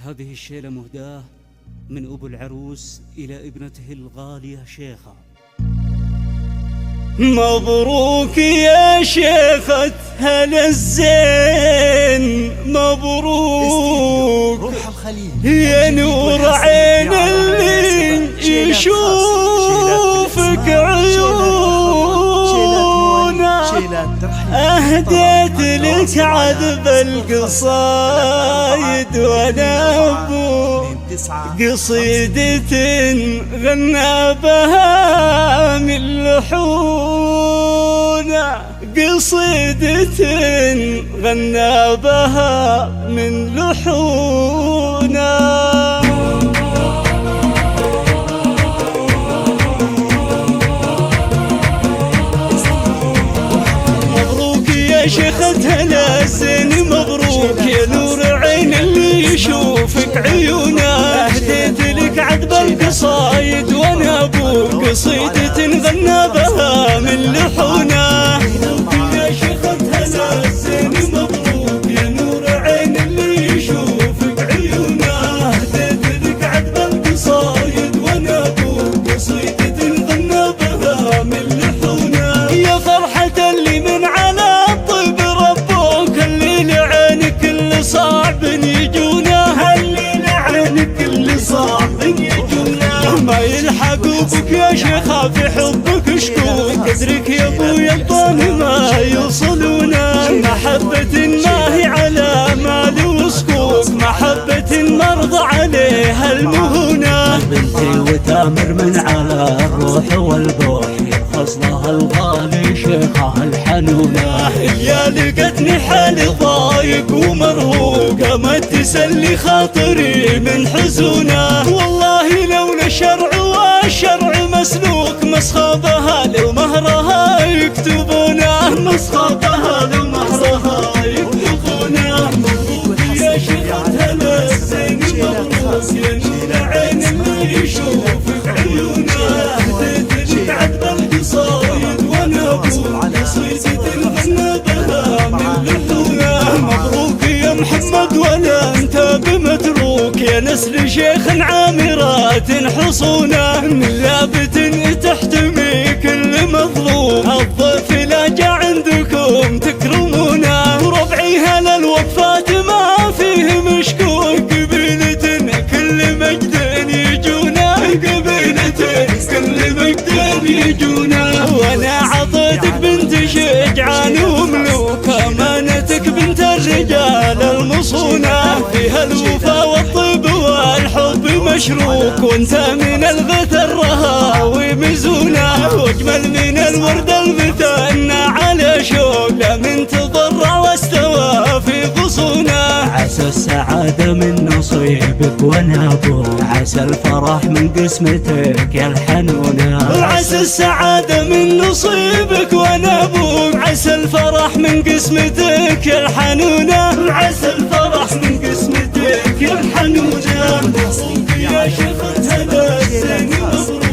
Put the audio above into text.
هذه الشيلة مهداة من أبو العروس إلى ابنته الغالية شيخة. مبروك يا شيخة هلا الزين، مبروك يا نور عين اللي يشوفك عيونه. أهديت لك عذب القصايد وانا ابو قصيدة غنى بها من لحونه، قصيدة غنى بها من لحونه. شيخة هلا الزين، مبروك يا نور عين اللي يشوفك عيونه. أهديت لك عذب القصايد وانا ابو قصيدة غنى بها من لحونه. يا شيخة هلا الزين، مبروك يا نور عين اللي يشوفك عيونه. أهديت لك عذب القصايد وانا ابو قصيدة غنى بها من لحونه. يا فرحة اللي من على صعب يجونا، هالليل عينك اللي صعب يجونا. ما يلحقوا بك يا شيخة في حبك شكوك، قدرك يا ابويا الطان ما يوصلونا. محبة ما هي على مال وسكوك، محبة مرضى عليها المهونة. بنتي وتامر من على الروح والبوح، فصلها الغالي شيخة الحنونة. يا لقتني حالي ضايق ومرهوق، ما تسلي خاطري من حزونه. والله لولا الشرع والشرع مسلوك، مسخابها لو مهرها يكتبونه، مسخابها لو مهرها يكتبونه. مبروك يا شيخة هلا الزين، مبروك يا نور عين اللي يشوفك عيونه. أهديت لك عذب القصايد وانا ابو قصيدة غنى بها من لحونه. مبروك يا محمد ولا انت بمتروك، يا نسل شيخ عامرات حصونه. من لابت تحتمي كل مظلوم، الضيف لا جا عندكم تكرمونه. ربعي هلا الوقفات ما فيه مشكوك، قبيلة كل مجد يجونا، قبيلة كل مجد يجونا. وانا عطيتك بنت شجعان وملوك، امانتك بنت الرجال المصونة. فيها الوفا والطيب والحب مشروك، وانت من الغث الرهاوي مزونة. واجمل من الورد المثنى على شوق، من تضرع واستوى في غصونه. عسى السعادة من نصيبك وانا ابوك، عسى الفرح من قسمتك يا الحنونة. عسى السعادة من نصيبك وانا ابوك، عسى الفرح من قسمتك يا الحنونة. عسى الفرح من قسمتك يا الحنونة. مبروك يا شيخة هلا الزين، مبروك